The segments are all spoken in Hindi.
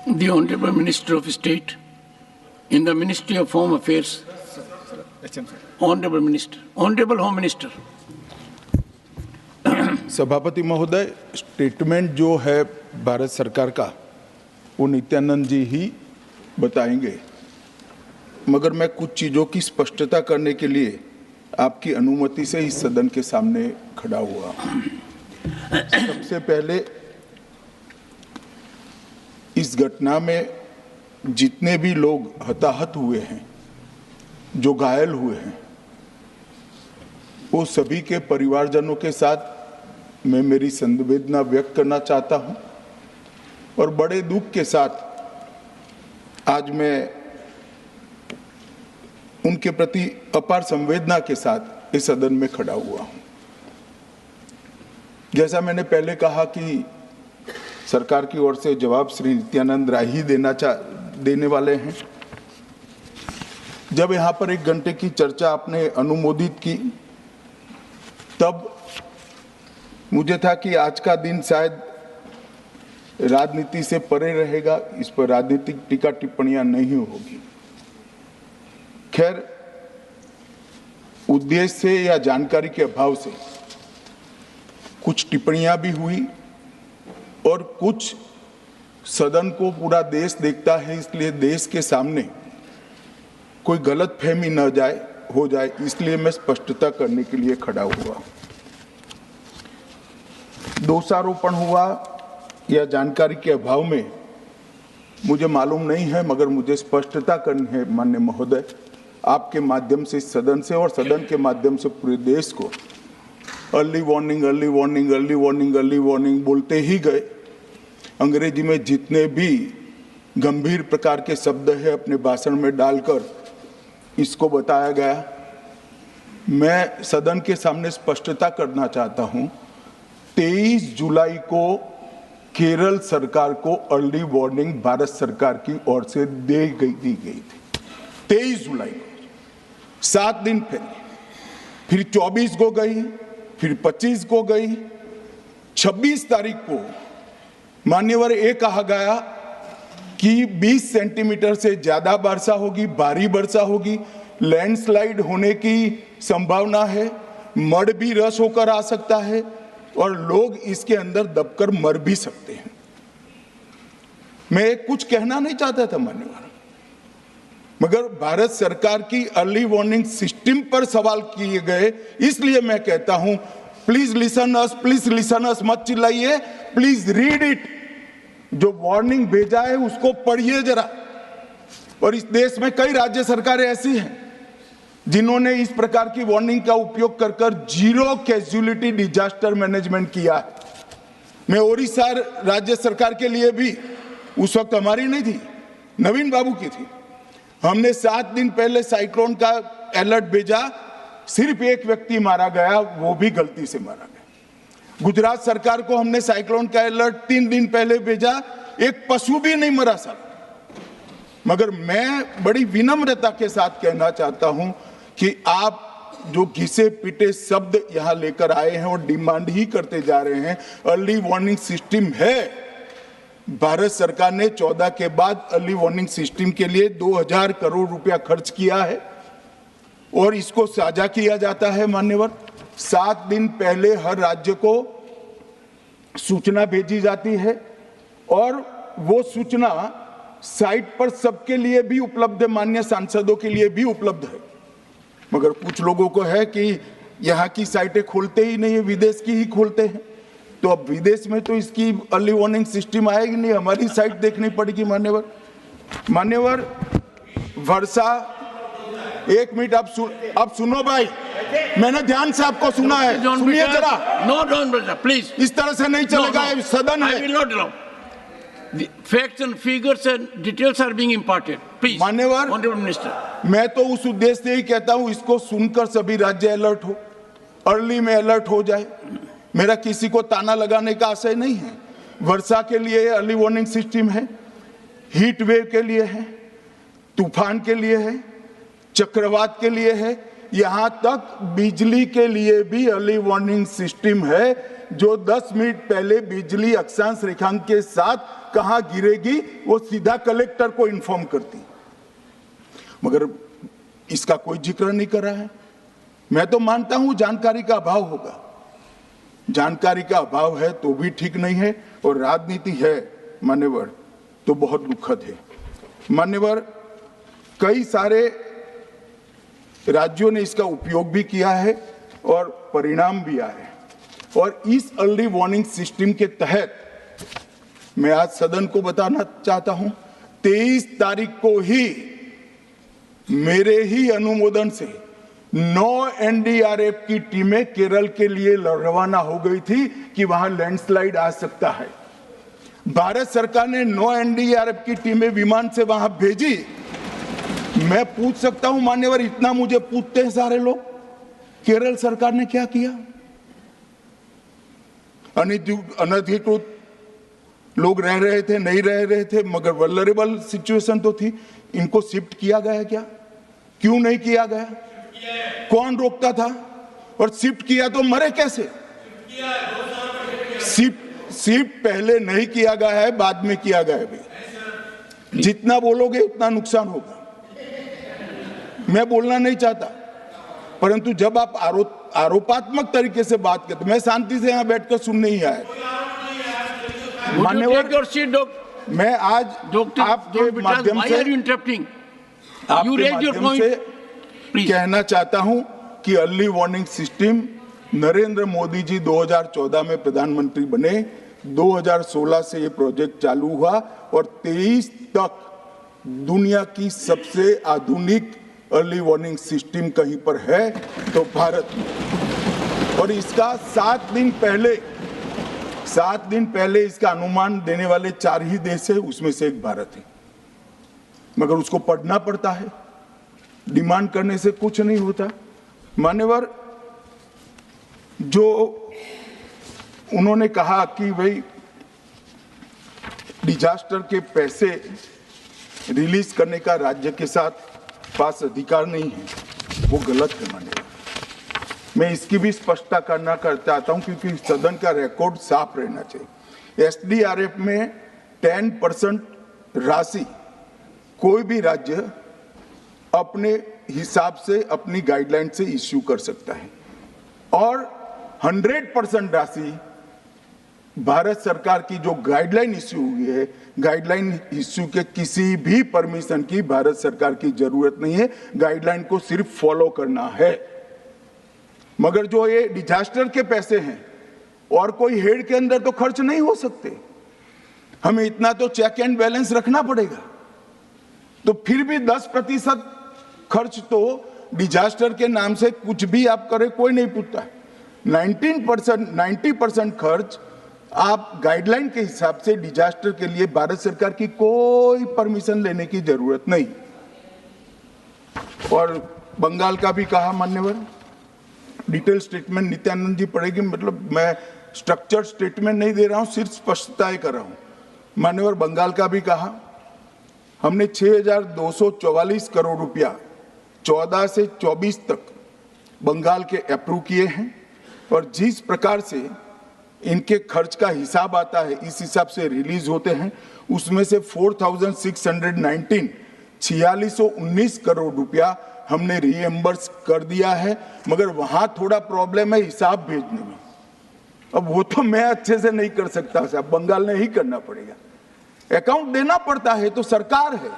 The Honorable Minister of State in the Ministry of Home Affairs. Honorable Minister, Honorable Home Minister. सभापति महोदय, स्टेटमेंट जो है भारत सरकार का वो नित्यानंद जी ही बताएंगे, मगर मैं कुछ चीज़ों की स्पष्टता करने के लिए आपकी अनुमति से इस सदन के सामने खड़ा हुआ। सबसे पहले इस घटना में जितने भी लोग हताहत हुए हैं, जो घायल हुए हैं, वो सभी के परिवारजनों के साथ मैं मेरी संवेदना व्यक्त करना चाहता हूं और बड़े दुख के साथ आज मैं उनके प्रति अपार संवेदना के साथ इस सदन में खड़ा हुआ हूं। जैसा मैंने पहले कहा कि सरकार की ओर से जवाब श्री नित्यानंद राय ही देने वाले हैं। जब यहाँ पर 1 घंटे की चर्चा आपने अनुमोदित की, तब मुझे था कि आज का दिन शायद राजनीति से परे रहेगा, इस पर राजनीतिक टीका टिप्पणियां नहीं होगी। खैर, उद्देश्य से या जानकारी के अभाव से कुछ टिप्पणियां भी हुई और कुछ सदन को पूरा देश देखता है, इसलिए देश के सामने कोई गलतफहमी न हो जाए, इसलिए मैं स्पष्टता करने के लिए खड़ा हुआ। दोषारोपण हुआ या जानकारी के अभाव में मुझे मालूम नहीं है, मगर मुझे स्पष्टता करनी है माननीय महोदय, आपके माध्यम से सदन से और सदन के माध्यम से पूरे देश को। Early warning early warning early warning early warning बोलते ही गए। अंग्रेजी में जितने भी गंभीर प्रकार के शब्द है अपने भाषण में डालकर इसको बताया गया। मैं सदन के सामने स्पष्टता करना चाहता हूं, 23 जुलाई को केरल सरकार को अर्ली वार्निंग भारत सरकार की ओर से दी गई थी। 23 जुलाई को, 7 दिन पहले, फिर 24 को गई, फिर 25 को गई, 26 तारीख को मान्यवर ये कहा गया कि 20 सेंटीमीटर से ज्यादा वर्षा होगी, भारी वर्षा होगी, लैंडस्लाइड होने की संभावना है, मड भी रस होकर आ सकता है और लोग इसके अंदर दबकर मर भी सकते हैं। मैं कुछ कहना नहीं चाहता था मान्यवर, मगर भारत सरकार की अर्ली वार्निंग सिस्टम पर सवाल किए गए, इसलिए मैं कहता हूं प्लीज लिसन अस, मत चिल्लाइए, प्लीज रीड इट। जो वार्निंग भेजा है उसको पढ़िए जरा। और इस देश में कई राज्य सरकारें ऐसी हैं जिन्होंने इस प्रकार की वार्निंग का उपयोग कर जीरो कैजुअलिटी डिजास्टर मैनेजमेंट किया है। मैं ओडिशा राज्य सरकार के लिए भी, उस वक्त हमारी नहीं थी, नवीन बाबू की थी, हमने 7 दिन पहले साइक्लोन का अलर्ट भेजा, सिर्फ 1 व्यक्ति मारा गया, वो भी गलती से मारा गया। गुजरात सरकार को हमने साइक्लोन का अलर्ट 3 दिन पहले भेजा, एक पशु भी नहीं मरा साहब। मगर मैं बड़ी विनम्रता के साथ कहना चाहता हूं कि आप जो घिसे पिटे शब्द यहां लेकर आए हैं और डिमांड ही करते जा रहे हैं, अर्ली वार्निंग सिस्टम है। भारत सरकार ने 14 के बाद अर्ली वार्निंग सिस्टम के लिए 2000 करोड़ रुपया खर्च किया है और इसको साझा किया जाता है मान्यवर। 7 दिन पहले हर राज्य को सूचना भेजी जाती है और वो सूचना साइट पर सबके लिए भी उपलब्ध है, मान्य सांसदों के लिए भी उपलब्ध है। मगर कुछ लोगों को है कि यहाँ की साइटें खोलते ही नहीं है, विदेश की ही खोलते हैं, तो अब विदेश में तो इसकी अर्ली वार्निंग सिस्टम आएगी नहीं, हमारी साइट देखनी पड़ेगी मान्यवर। वर्षा, 1 मिनट अब सुनो भाई, मैंने ध्यान से आपको सुना है, सुनिए जरा। नो प्लीज, इस तरह से नहीं चलेगा, सदन है। I will not allow. The facts and figures and details are being imparted. Please, मान्यवर, Honorable Minister. मैं तो उस उद्देश्य से ही कहता हूं इसको सुनकर सभी राज्य अलर्ट हो, अर्ली में अलर्ट हो जाए। मेरा किसी को ताना लगाने का आशय नहीं है। वर्षा के लिए अर्ली वार्निंग सिस्टम है, हीट वेव के लिए है, तूफान के लिए है, चक्रवात के लिए है, यहां तक बिजली के लिए भी अर्ली वार्निंग सिस्टम है। जो 10 मिनट पहले बिजली अक्षांश रेखांक के साथ कहां गिरेगी वो सीधा कलेक्टर को इन्फॉर्म करती, मगर इसका कोई जिक्र नहीं कर रहा है। मैं तो मानता हूं जानकारी का अभाव होगा, जानकारी का अभाव है तो भी ठीक नहीं है, और राजनीति है मान्यवर तो बहुत दुखद है। मान्यवर, कई सारे राज्यों ने इसका उपयोग भी किया है और परिणाम भी आए हैं, और इस अर्ली वार्निंग सिस्टम के तहत मैं आज सदन को बताना चाहता हूं, 23 तारीख को ही मेरे ही अनुमोदन से 9 एनडीआरएफ की टीमें केरल के लिए रवाना हो गई थी कि वहां लैंडस्लाइड आ सकता है। भारत सरकार ने 9 एनडीआरएफ की टीमें विमान से वहां भेजी। मैं पूछ सकता हूं मान्यवर, इतना मुझे पूछते हैं सारे लोग, केरल सरकार ने क्या किया? अनधिकृत लोग रह रहे थे, नहीं रह रहे थे, मगर वल्नरेबल सिचुएशन तो थी। इनको शिफ्ट किया गया क्या? क्यों नहीं किया गया? कौन रोकता था? और शिफ्ट किया तो मरे कैसे? शिफ्ट पहले नहीं किया गया है, बाद में किया गया है। जितना बोलोगे उतना नुकसान होगा। मैं बोलना नहीं चाहता, परंतु जब आप आरोपात्मक तरीके से बात करते, मैं शांति से यहां बैठकर सुनने ही आया। मान्यवर, मैं आज आपके माध्यम से कहना चाहता हूं कि early warning system Narendra Modi ji 2014 में प्रधानमंत्री बने, 2016 से ये प्रोजेक्ट चालू हुआ और 23 तक दुनिया की सबसे आधुनिक अर्ली वार्निंग सिस्टम कहीं पर है तो भारत में। और इसका 7 दिन पहले इसका अनुमान देने वाले 4 ही देश है, उसमें से एक भारत है। मगर उसको पढ़ना पड़ता है, डिमांड करने से कुछ नहीं होता। मान्यवर, जो उन्होंने कहा कि भाई डिजास्टर के पैसे रिलीज करने का राज्य के साथ पास अधिकार नहीं है, वो गलत है। मान्यवर, मैं इसकी भी स्पष्टता करना चाहता हूं क्योंकि सदन का रिकॉर्ड साफ रहना चाहिए। एसडीआरएफ में 10% राशि कोई भी राज्य अपने हिसाब से अपनी गाइडलाइन से इश्यू कर सकता है, और 100% राशि भारत सरकार की जो गाइडलाइन इश्यू हुई है, गाइडलाइन इश्यू के किसी भी परमिशन की भारत सरकार की जरूरत नहीं है, गाइडलाइन को सिर्फ फॉलो करना है। मगर जो ये डिजास्टर के पैसे हैं और कोई हेड के अंदर तो खर्च नहीं हो सकते, हमें इतना तो चेक एंड बैलेंस रखना पड़ेगा। तो फिर भी 10% खर्च तो डिजास्टर के नाम से कुछ भी आप करें कोई नहीं पूछता। 90% खर्च आप गाइडलाइन के हिसाब से डिजास्टर के लिए भारत सरकार की कोई परमिशन लेने की जरूरत नहीं। और बंगाल का भी कहा मान्यवर, डिटेल स्टेटमेंट नित्यानंद जी पढ़ेगी, मतलब मैं स्ट्रक्चर्ड स्टेटमेंट नहीं दे रहा हूं, सिर्फ स्पष्टताएं कर रहा हूं। मान्यवर, बंगाल का भी कहा, हमने 6,244 करोड़ रुपया 14 से 24 तक बंगाल के अप्रूव किए हैं, और जिस प्रकार से इनके खर्च का हिसाब आता है इस हिसाब से रिलीज होते हैं। उसमें से 4,619 4619 करोड़ रुपया हमने रीएम्बर्स कर दिया है, मगर वहां थोड़ा प्रॉब्लम है हिसाब भेजने में। अब वो तो मैं अच्छे से नहीं कर सकता साहब, बंगाल ने ही करना पड़ेगा। अकाउंट देना पड़ता है तो सरकार है,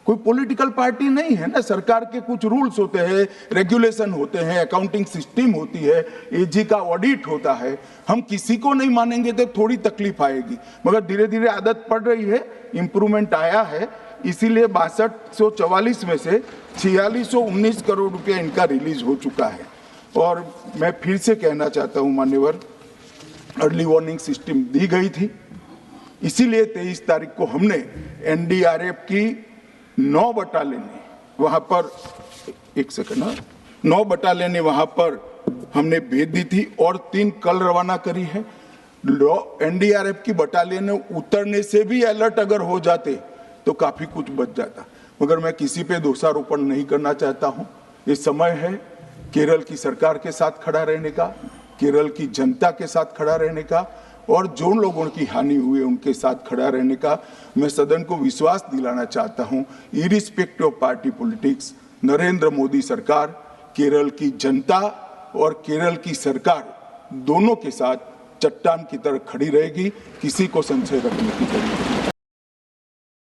कोई पॉलिटिकल पार्टी नहीं है ना। सरकार के कुछ रूल्स होते हैं, रेगुलेशन होते हैं, अकाउंटिंग सिस्टम होती है, एजी का ऑडिट होता है। हम किसी को नहीं मानेंगे तो थोड़ी तकलीफ आएगी, मगर धीरे धीरे आदत पड़ रही है, इंप्रूवमेंट आया है। इसीलिए 6244 में से 4619 करोड़ रुपया इनका रिलीज हो चुका है। और मैं फिर से कहना चाहता हूं मान्यवर, अर्ली वार्निंग सिस्टम दी गई थी, इसीलिए 23 तारीख को हमने एनडीआरएफ की 9 बटालियन वहां पर 9 बटालियन वहां पर हमने भेज दी थी, और 3 कल रवाना करी है। एनडीआरएफ की बटालियन उतरने से भी अलर्ट अगर हो जाते तो काफी कुछ बच जाता, मगर मैं किसी पे दोषारोपण नहीं करना चाहता हूं। ये समय है केरल की सरकार के साथ खड़ा रहने का, केरल की जनता के साथ खड़ा रहने का और जो लोगों की हानि हुई है उनके साथ खड़ा रहने का मैं सदन को विश्वास दिलाना चाहता हूं। Irrespective of party politics, Narendra Modi सरकार केरल की जनता और केरल की सरकार दोनों के साथ चट्टान की तरह खड़ी रहेगी, किसी को संशय रखने की जरूरत नहीं।